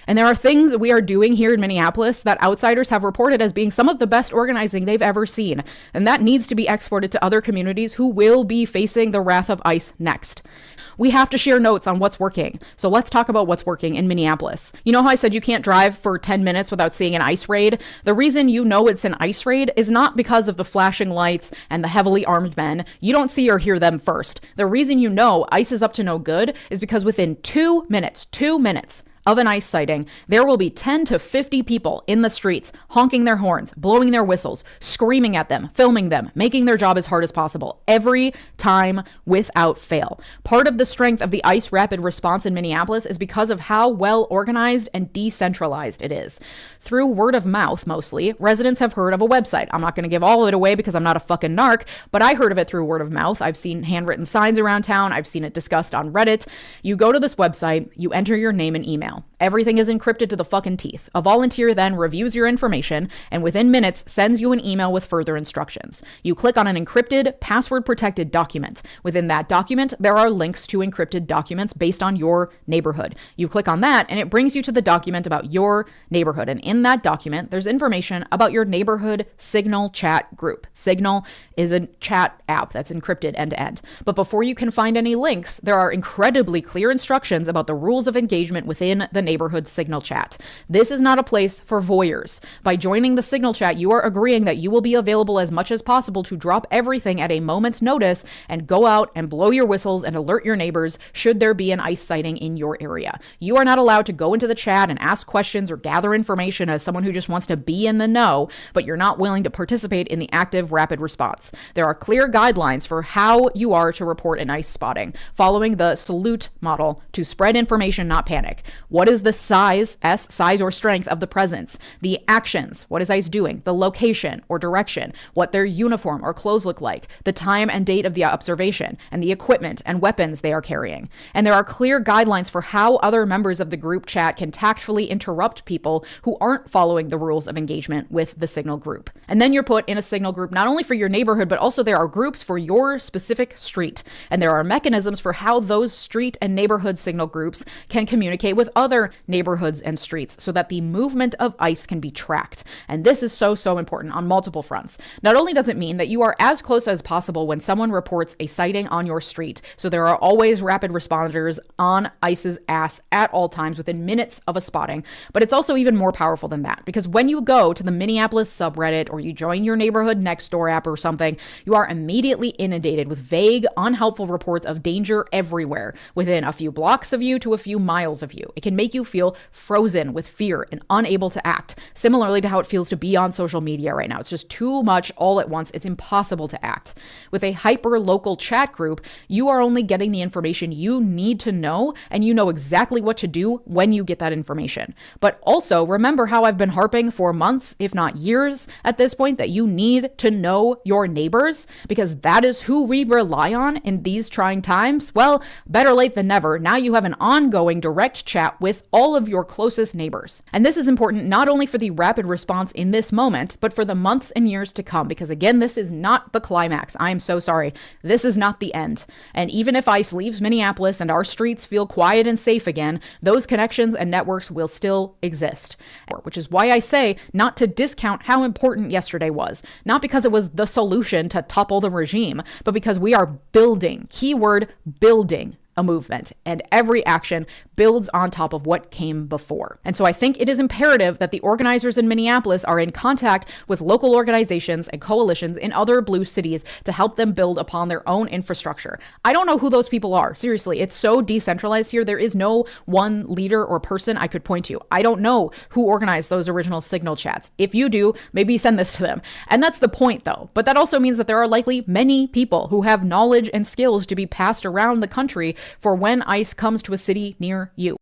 And there are things we are doing here in Minneapolis that outsiders have reported as being some of the best organizing they've ever seen. And that needs to be exported to other communities who will be facing the wrath of ICE next. We have to share notes on what's working. So let's talk about what's working in Minneapolis. You know how I said you can't drive for 10 minutes without seeing an ICE raid? The reason you know it's an ICE raid is not because of the flashing lights and the heavily armed men. You don't see or hear them first. The reason you know ICE is up to no good is because within 2 minutes of an ICE sighting, there will be 10 to 50 people in the streets honking their horns, blowing their whistles, screaming at them, filming them, making their job as hard as possible every time without fail. Part of the strength of the ICE rapid response in Minneapolis is because of how well organized and decentralized it is. Through word of mouth, mostly, residents have heard of a website. I'm not going to give all of it away because I'm not a fucking narc, but I heard of it through word of mouth. I've seen handwritten signs around town. I've seen it discussed on Reddit. You go to this website, you enter your name and email. Everything is encrypted to the fucking teeth. A volunteer then reviews your information and within minutes sends you an email with further instructions. You click on an encrypted, password-protected document. Within that document, there are links to encrypted documents based on your neighborhood. You click on that and it brings you to the document about your neighborhood. And in that document, there's information about your neighborhood Signal chat group. Signal is a chat app that's encrypted end-to-end. But before you can find any links, there are incredibly clear instructions about the rules of engagement within the neighborhood Signal chat. This is not a place for voyeurs. By joining the Signal chat, you are agreeing that you will be available as much as possible to drop everything at a moment's notice and go out and blow your whistles and alert your neighbors should there be an ICE sighting in your area. You are not allowed to go into the chat and ask questions or gather information as someone who just wants to be in the know, but you're not willing to participate in the active rapid response. There are clear guidelines for how you are to report an ICE spotting, following the salute model to spread information, not panic. What is the size, size or strength of the presence? The actions, what is ICE doing? The location or direction, what their uniform or clothes look like, the time and date of the observation, and the equipment and weapons they are carrying. And there are clear guidelines for how other members of the group chat can tactfully interrupt people who aren't following the rules of engagement with the Signal group. And then you're put in a Signal group not only for your neighborhood, but also there are groups for your specific street. And there are mechanisms for how those street and neighborhood Signal groups can communicate with other neighborhoods and streets so that the movement of ICE can be tracked. And this is so important on multiple fronts. Not only does it mean that you are as close as possible when someone reports a sighting on your street, so there are always rapid responders on ICE's ass at all times within minutes of a spotting, but it's also even more powerful than that, because when you go to the Minneapolis subreddit or you join your neighborhood next door app or something, you are immediately inundated with vague, unhelpful reports of danger everywhere, within a few blocks of you to a few miles of you. It can make you feel frozen with fear and unable to act, similarly to how it feels to be on social media right now. It's just too much all at once. It's impossible to act. With a hyper-local chat group, you are only getting the information you need to know, and you know exactly what to do when you get that information. But also, remember how I've been harping for months, if not years at this point, that you need to know your neighbors, because that is who we rely on in these trying times. Well, better late than never. Now you have an ongoing direct chat with all of your closest neighbors. And this is important not only for the rapid response in this moment, but for the months and years to come, because again, this is not the climax. I am so sorry. This is not the end. And even if ICE leaves Minneapolis and our streets feel quiet and safe again, those connections and networks will still exist. Which is why I say not to discount how important yesterday was. Not because it was the solution to topple the regime, but because we are building, keyword building, a movement, and every action builds on top of what came before. And so I think it is imperative that the organizers in Minneapolis are in contact with local organizations and coalitions in other blue cities to help them build upon their own infrastructure. I don't know who those people are. Seriously, it's so decentralized here. There is no one leader or person I could point to. I don't know who organized those original Signal chats. If you do, maybe send this to them. And that's the point though. But that also means that there are likely many people who have knowledge and skills to be passed around the country for when ICE comes to a city near you.